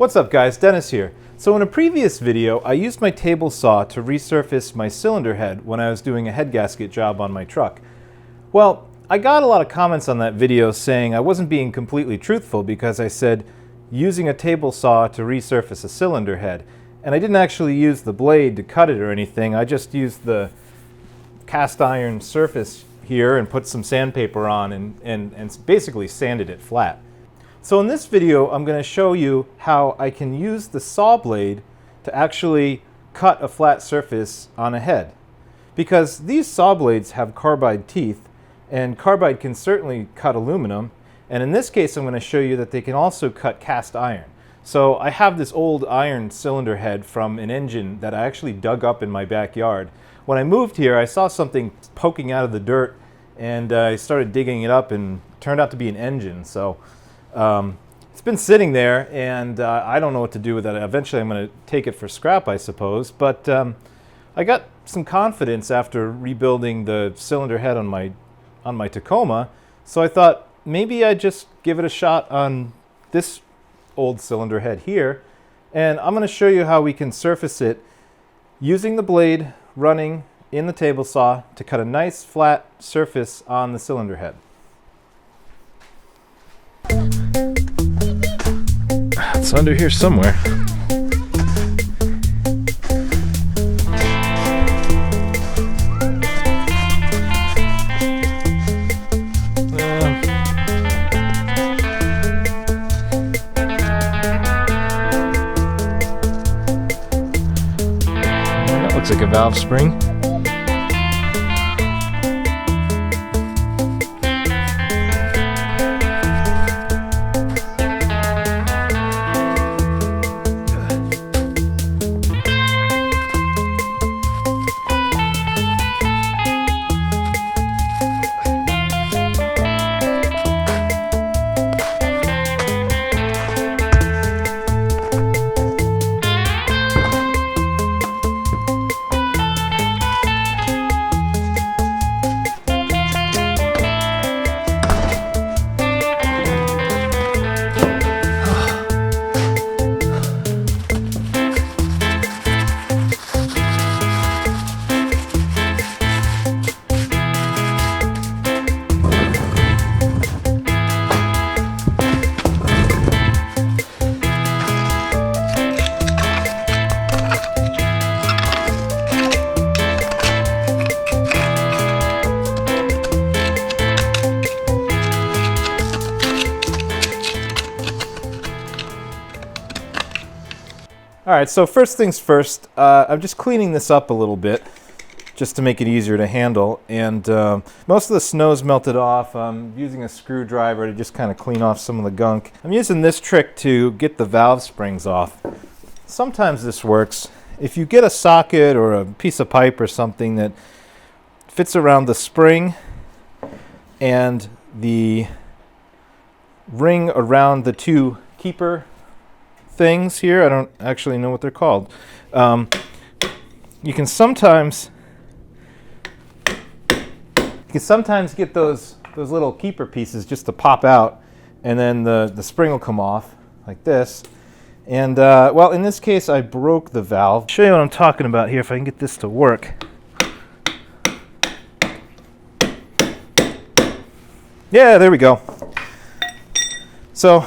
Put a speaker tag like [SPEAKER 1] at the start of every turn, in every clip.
[SPEAKER 1] What's up guys, Dennis here. So in a previous video, I used my table saw to resurface my cylinder head when I was doing a head gasket job on my truck. Well, I got a lot of comments on that video saying I wasn't being completely truthful because I said using a table saw to resurface a cylinder head. And I didn't actually use the blade to cut it or anything, I just used the cast iron surface here and put some sandpaper on and basically sanded it flat. So in this video, I'm going to show you how I can use the saw blade to actually cut a flat surface on a head. Because these saw blades have carbide teeth, and carbide can certainly cut aluminum. And in this case, I'm going to show you that they can also cut cast iron. So I have this old iron cylinder head from an engine that I actually dug up in my backyard. When I moved here, I saw something poking out of the dirt, and I started digging it up, and it turned out to be an engine. So it's been sitting there, and I don't know what to do with it. Eventually I'm going to take it for scrap, I suppose, but I got some confidence after rebuilding the cylinder head on my Tacoma, so I thought maybe I'd just give it a shot on this old cylinder head here, and I'm going to show you how we can surface it using the blade running in the table saw to cut a nice flat surface on the cylinder head. It's under here somewhere. That looks like a valve spring. Alright, so first things first, I'm just cleaning this up a little bit just to make it easier to handle, and most of the snow's melted off. I'm using a screwdriver to just kind of clean off some of the gunk. I'm using this trick to get the valve springs off. Sometimes this works. If you get a socket or a piece of pipe or something that fits around the spring and the ring around the two keeper things here, I don't actually know what they're called. You can sometimes get those little keeper pieces just to pop out, and then the spring will come off like this. And well, in this case, I broke the valve. I'll show you what I'm talking about here if I can get this to work. Yeah, there we go. So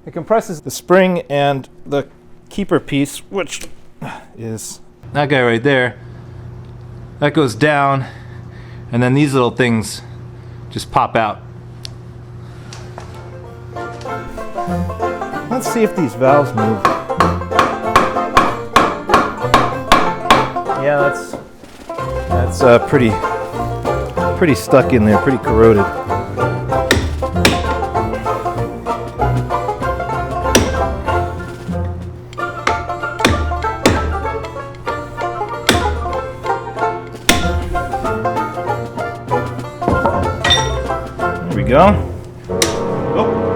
[SPEAKER 1] it compresses the spring and the keeper piece, which is that guy right there. That goes down, and then these little things just pop out. Let's see if these valves move. Yeah, that's pretty stuck in there, pretty corroded. Go. Oh.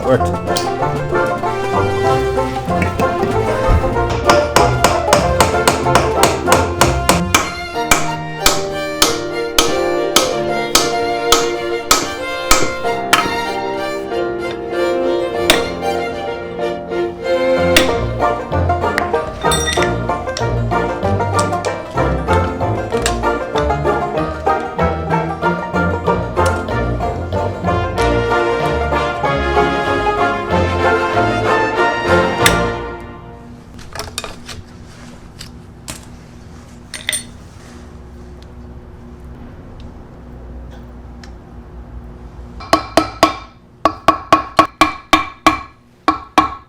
[SPEAKER 1] that worked.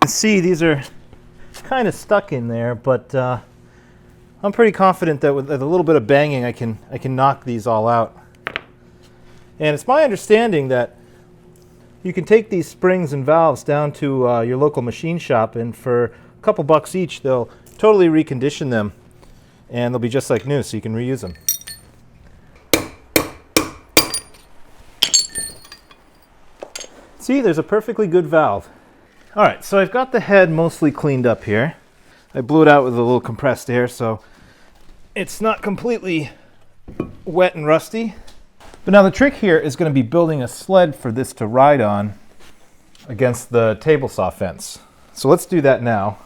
[SPEAKER 1] See, these are kind of stuck in there, but I'm pretty confident that with a little bit of banging I can knock these all out. And it's my understanding that you can take these springs and valves down to your local machine shop, and for a couple bucks each they'll totally recondition them and they'll be just like new, so you can reuse them. See, there's a perfectly good valve. All right, so I've got the head mostly cleaned up here. I blew it out with a little compressed air, so it's not completely wet and rusty. But now the trick here is going to be building a sled for this to ride on against the table saw fence. So let's do that now.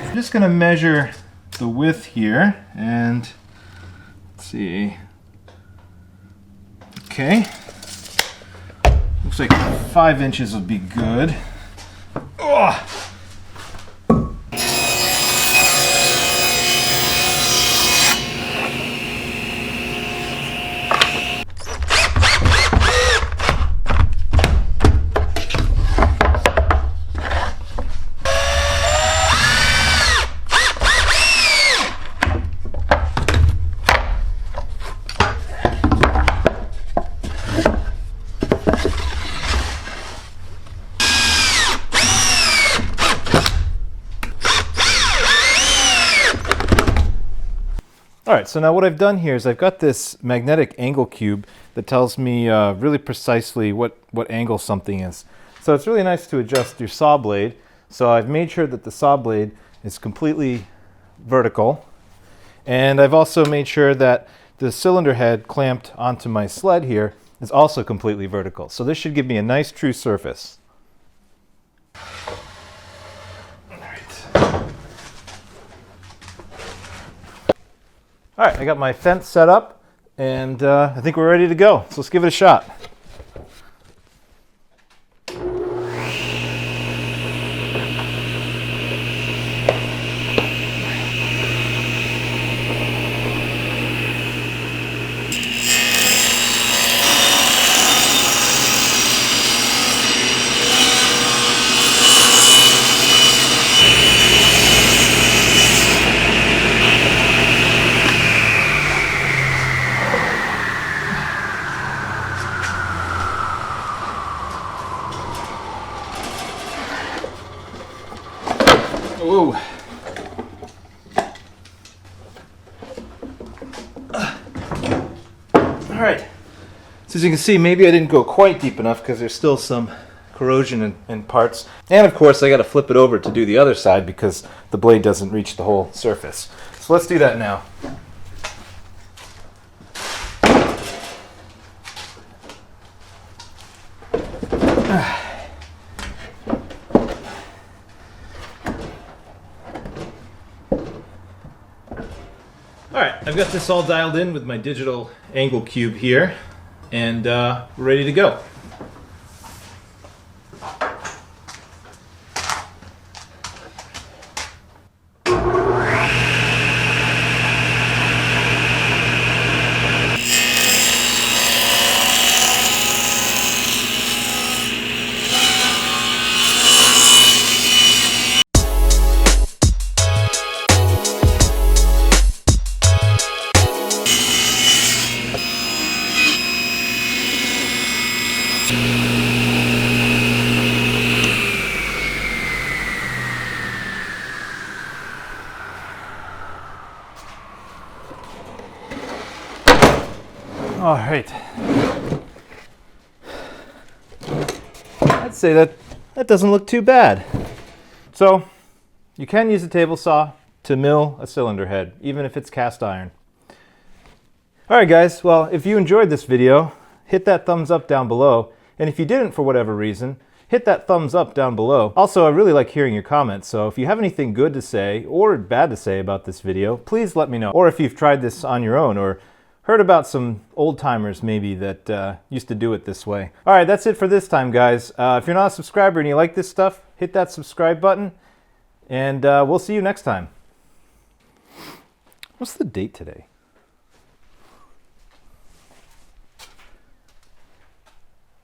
[SPEAKER 1] I'm just going to measure the width here, and let's see. Okay, looks like 5 inches would be good. Ugh. All right, so now what I've done here is I've got this magnetic angle cube that tells me really precisely what angle something is. So it's really nice to adjust your saw blade. So I've made sure that the saw blade is completely vertical. And I've also made sure that the cylinder head clamped onto my sled here is also completely vertical. So this should give me a nice true surface. All right, I got my fence set up, and I think we're ready to go. So let's give it a shot. Whoa. All right. So as you can see, maybe I didn't go quite deep enough because there's still some corrosion in parts. And of course, I got to flip it over to do the other side because the blade doesn't reach the whole surface. So let's do that now. Alright, I've got this all dialed in with my digital angle cube here, and we're ready to go. right. I'd say that doesn't look too bad. So you can use a table saw to mill a cylinder head, even if it's cast iron. All right, guys. Well, if you enjoyed this video, hit that thumbs up down below. And if you didn't for whatever reason, hit that thumbs up down below. Also, I really like hearing your comments, so if you have anything good to say or bad to say about this video, please let me know. Or if you've tried this on your own or heard about some old timers maybe that used to do it this way. All right, that's it for this time, guys. If you're not a subscriber and you like this stuff, hit that subscribe button, and we'll see you next time. What's the date today?